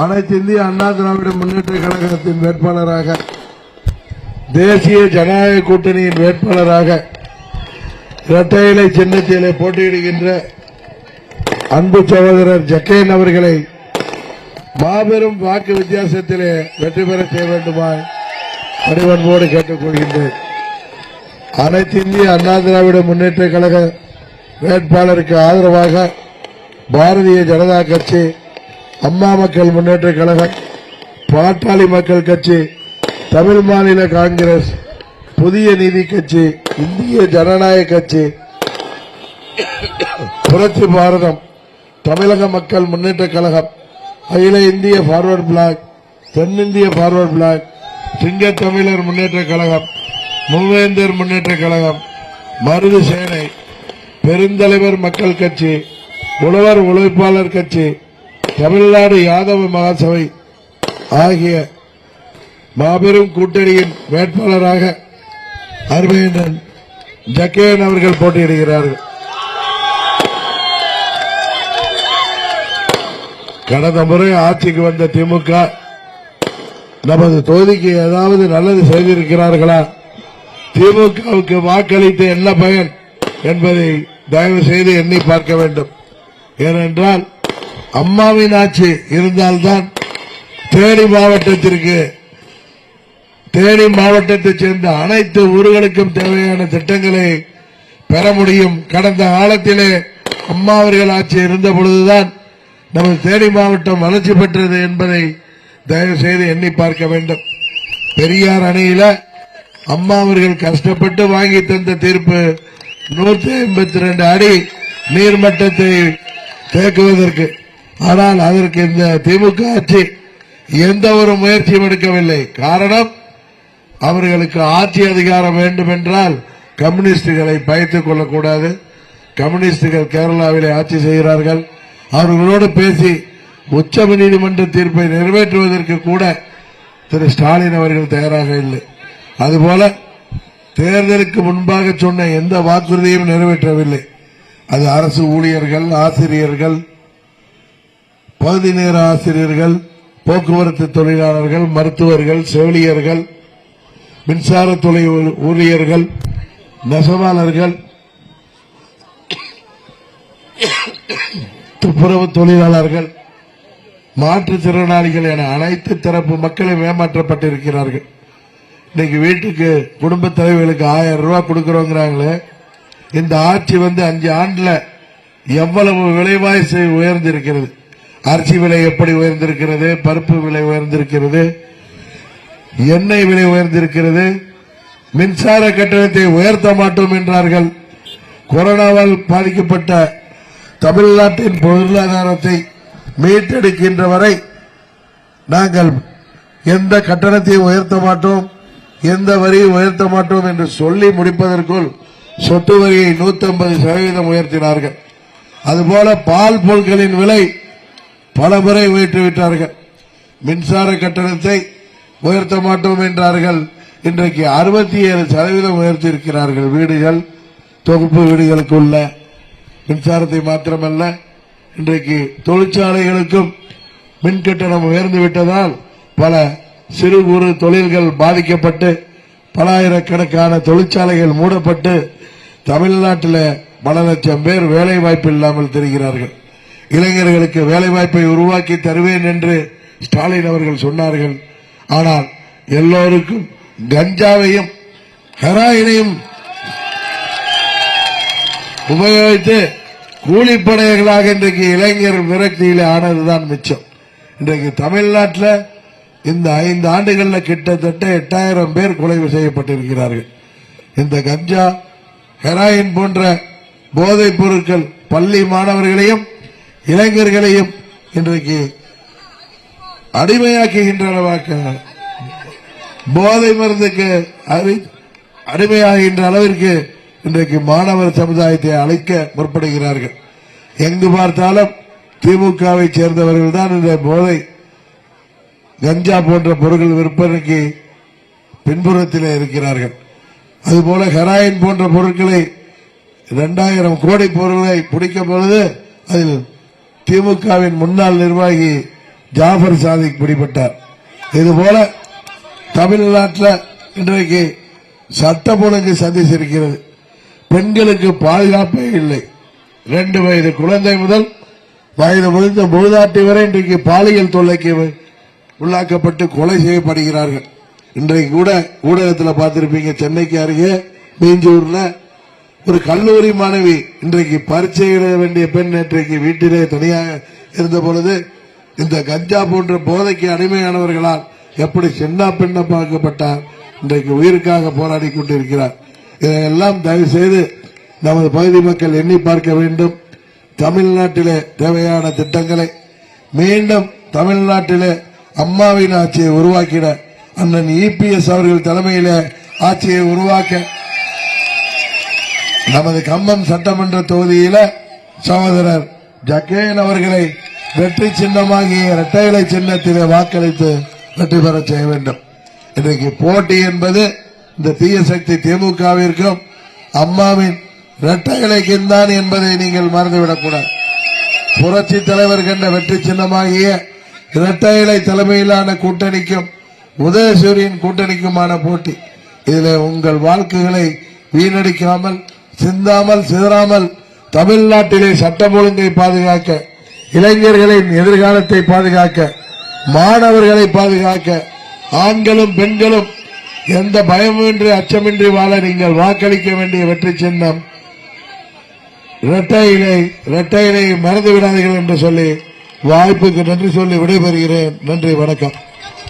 அனைத்து இந்திய அண்ணா திராவிட முன்னேற்ற கழகத்தின் வேட்பாளராக, தேசிய ஜனநாயக கூட்டணியின் வேட்பாளராக இரட்டை இலை சின்னத்திலே போட்டியிடுகின்ற அன்பு சகோதரர் ஜக்கையன் அவர்களை மாபெரும் வாக்கு வித்தியாசத்திலே வெற்றி பெற செய்ய வேண்டுமாய் பணிவன்போடு கேட்டுக் கொள்கின்றேன். அனைத்து இந்திய அண்ணா திராவிட முன்னேற்ற கழக வேட்பாளருக்கு ஆதரவாக பாரதிய ஜனதா கட்சி, அம்மா மக்கள் முன்னேற்ற கழகம், பாட்டாளி மக்கள் கட்சி, தமிழ் மாநில காங்கிரஸ், புதிய நீதி கட்சி, இந்திய ஜனநாயக கட்சி, புரட்சி பாரதம், தமிழக மக்கள் முன்னேற்ற கழகம், அகில இந்திய பார்வர்ட் பிளாக், தென்னிந்திய பார்வர்ட் பிளாக், சிங்க தமிழர் முன்னேற்ற கழகம், மூவேந்தர் முன்னேற்ற கழகம், மருது சேனை, பெருந்தலைவர் மக்கள் கட்சி, உழவர் உழைப்பாளர் கட்சி, தமிழ்நாடு யாதவ மகாசபை ஆகிய மாபெரும் கூட்டணியின் வேட்பாளராக அருமையண்ணன் ஜக்கையன் அவர்கள் போட்டியிடுகிறார்கள். கடந்த முறை ஆட்சிக்கு வந்த திமுக நமது தொகுதிக்கு ஏதாவது நல்லது செய்திருக்கிறார்களா, திமுகவுக்கு வாக்களித்து என்ன பயன் என்பதை தயவு செய்து எண்ணி பார்க்க வேண்டும். ஏனென்றால் அம்மாவின் ஆட்சி இருந்தால்தான் தேனி மாவட்டத்தைச் சேர்ந்த அனைத்து ஊர்களுக்கும் தேவையான திட்டங்களை பெற முடியும். கடந்த காலத்திலே அம்மா அவர்கள் ஆட்சி இருந்த பொழுதுதான் நமது தேனி மாவட்டம் வளர்ச்சி பெற்றது என்பதை தயவு செய்து எண்ணி பார்க்க வேண்டும். பெரியார் அணையில அம்மா அவர்கள் கஷ்டப்பட்டு வாங்கி தந்த தீர்ப்பு 152 அடி நீர்மட்டத்தை தேக்குவதற்கு. ஆனால் அதற்கு இந்த திமுக ஆட்சி எந்த ஒரு முயற்சியும் எடுக்கவில்லை. காரணம், அவர்களுக்கு ஆட்சி அதிகாரம் வேண்டும் என்றால் கம்யூனிஸ்டுகளை பயத்துக் கொள்ளக்கூடாது. கம்யூனிஸ்டுகள் கேரளாவிலே ஆட்சி செய்கிறார்கள். அவர்களோடு பேசி உச்ச நீதிமன்ற தீர்ப்பை நிறைவேற்றுவதற்கு கூட திரு ஸ்டாலின் அவர்கள் தயாராக இல்லை. அதுபோல தேர்தலுக்கு முன்பாக சொன்ன எந்த வாக்குறுதியும் நிறைவேற்றவில்லை. அது அரசு ஊழியர்கள், ஆசிரியர்கள், பகுதி நேர ஆசிரியர்கள், போக்குவரத்து தொழிலாளர்கள், மருத்துவர்கள், செவிலியர்கள், மின்சாரத்துறை ஊழியர்கள், நெசவாளர்கள், துப்புரவு தொழிலாளர்கள், மாற்றுத்திறனாளிகள் என அனைத்து தரப்பு மக்களும் ஏமாற்றப்பட்டிருக்கிறார்கள். இன்னைக்கு வீட்டுக்கு குடும்ப தலைவர்களுக்கு 1000 ரூபாய் கொடுக்கிறோங்கிறாங்களே. இந்த ஆட்சி 5 ஆண்டுல எவ்வளவு விலைவாசி உயர்ந்திருக்கிறது. அரிசி விலை எப்படி உயர்ந்திருக்கிறது, பருப்பு விலை உயர்ந்திருக்கிறது, எண்ணெய் விலை உயர்ந்திருக்கிறது. மின்சார கட்டணத்தை உயர்த்த மாட்டோம் என்றார்கள். கொரோனாவால் பாதிக்கப்பட்ட தமிழ்நாட்டின் பொருளாதாரத்தை மீட்டெடுக்கின்ற வரை நாங்கள் எந்த கட்டணத்தையும் உயர்த்த மாட்டோம், எந்த வரியை உயர்த்த மாட்டோம் என்று சொல்லி முடிப்பதற்குள் சொத்து வரியை 150% உயர்த்தினார்கள். அதுபோல பால் பொருட்களின் விலை பல முறை உயர்த்திவிட்டார்கள். மின்சார கட்டணத்தை உயர்த்த மாட்டோம் என்றார்கள். இன்றைக்கு 67% உயர்த்தியிருக்கிறார்கள். வீடுகள், தொகுப்பு வீடுகளுக்கு உள்ள மின்சாரத்தை மாத்திரமல்ல, இன்றைக்கு தொழிற்சாலைகளுக்கும் மின் கட்டணம் உயர்ந்து விட்டதால் பல சிறு குறு தொழில்கள் பாதிக்கப்பட்டு பல ஆயிரக்கணக்கான தொழிற்சாலைகள் மூடப்பட்டு தமிழ்நாட்டில் பல லட்சம் பேர் வேலை வாய்ப்பு இல்லாமல் தெரிகிறார்கள். இளைஞர்களுக்கு வேலை வாய்ப்பை உருவாக்கி தருவேன் என்று ஸ்டாலின் அவர்கள் சொன்னார்கள். ஆனால் எல்லோருக்கும் கஞ்சாவையும் ஹெராயினையும் உபயோகித்து கூலிப்படைகளாக இன்றைக்கு இளைஞர் விரக்தியிலே ஆனதுதான் மிச்சம். இன்றைக்கு தமிழ்நாட்டில் இந்த 5 ஆண்டுகளில் கிட்டத்தட்ட 8000 பேர் கொலை செய்யப்பட்டிருக்கிறார்கள். இந்த கஞ்சா, ஹெராயின் போன்ற போதைப் பொருட்கள் பள்ளி மாணவர்களையும் இளைஞர்களையும் இன்றைக்கு அடிமையாக்குகின்ற போதை மருந்துக்கு அடிமையாகின்ற அளவிற்கு இன்றைக்கு மாணவர் சமுதாயத்தை அழைக்க முற்படுகிறார்கள். எங்கு பார்த்தாலும் திமுகவை சேர்ந்தவர்கள் தான் இந்த போதை கஞ்சா போன்ற பொருட்கள் விற்பனைக்கு பின்புறத்தில் இருக்கிறார்கள். அதுபோல ஹெராயின் போன்ற பொருட்களை 2000 கோடி பொருட்களை பிடிக்கும் பொழுது அதில் திமுகவின் முன்னாள் நிர்வாகி ஜாஃபர் சாதிக் பிடிபட்டார். இதுபோல தமிழ்நாட்டில் இன்றைக்கு சட்டம் ஒழுங்கு சந்திச்சிருக்கிறது. பெண்களுக்கு பாதுகாப்பே இல்லை. 2 வயது குழந்தை முதல் வயது முதிர்ந்த மூதாட்டி வரை இன்றைக்கு பாலியல் தொல்லைக்கு உள்ளாக்கப்பட்டு கொலை செய்யப்படுகிறார்கள். இன்றைக்கு கூட ஊடகத்தில் பார்த்திருப்பீங்க, சென்னைக்கு அருகே மீஞ்சூர்ல ஒரு கல்லூரி மாணவி இன்றைக்கு பரீட்சை எழுத வேண்டிய பெண் இன்றைக்கு வீட்டிலே தனியாக இருந்த பொழுது இந்த கஞ்சா போன்ற போதைக்கு அடிமையானவர்களால் எப்படி சின்ன பெண்ண பார்க்கப்பட்டார். இன்றைக்கு உயிருக்காக போராடி கொண்டிருக்கிறார். இதையெல்லாம் தயவு செய்து நமது பகுதி மக்கள் எண்ணி பார்க்க வேண்டும். தமிழ்நாட்டிலே தேவையான திட்டங்களை மீண்டும் தமிழ்நாட்டிலே அம்மாவின் ஆட்சியை உருவாக்கிட அண்ணன் இபிஎஸ் அவர்கள் தலைமையிலே ஆட்சியை உருவாக்க நமது கம்பம் சட்டமன்ற தொகுதியில சகோதரர் ஜக்கேன் அவர்களை வெற்றி சின்னமாகிய இரட்டை இலை சின்னத்திலே வாக்களித்து வெற்றி பெற செய்ய வேண்டும். இன்றைக்கு போட்டி என்பது இந்த தீய சக்தி திமுகவிற்கும் அம்மாவின் இரட்டை இலைக்கும் தான் என்பதை நீங்கள் மறந்துவிடக்கூடாது. புரட்சி தலைவர் கண்ட வெற்றி சின்னமாகிய இரட்டை இலை தலைமையிலான கூட்டணிக்கும் உதயசூரியன் கூட்டணிக்குமான போட்டி. இதில் உங்கள் வாக்குகளை வீணடிக்காமல், சிந்தாமல், சிதறாமல் தமிழ்நாட்டிலே சட்டம் ஒழுங்கை பாதுகாக்க, இளைஞர்களின் எதிர்காலத்தை பாதுகாக்க, மாணவர்களை பாதுகாக்க, ஆண்களும் பெண்களும் எந்த பயமின்றி அச்சமின்றி வாழ நீங்கள் வாக்களிக்க வேண்டிய வெற்றி சின்னம் இரட்டை இலை மறந்து விடாதீர்கள் என்று சொல்லி வாய்ப்புக்கு நன்றி சொல்லி விடைபெறுகிறேன். நன்றி, வணக்கம்.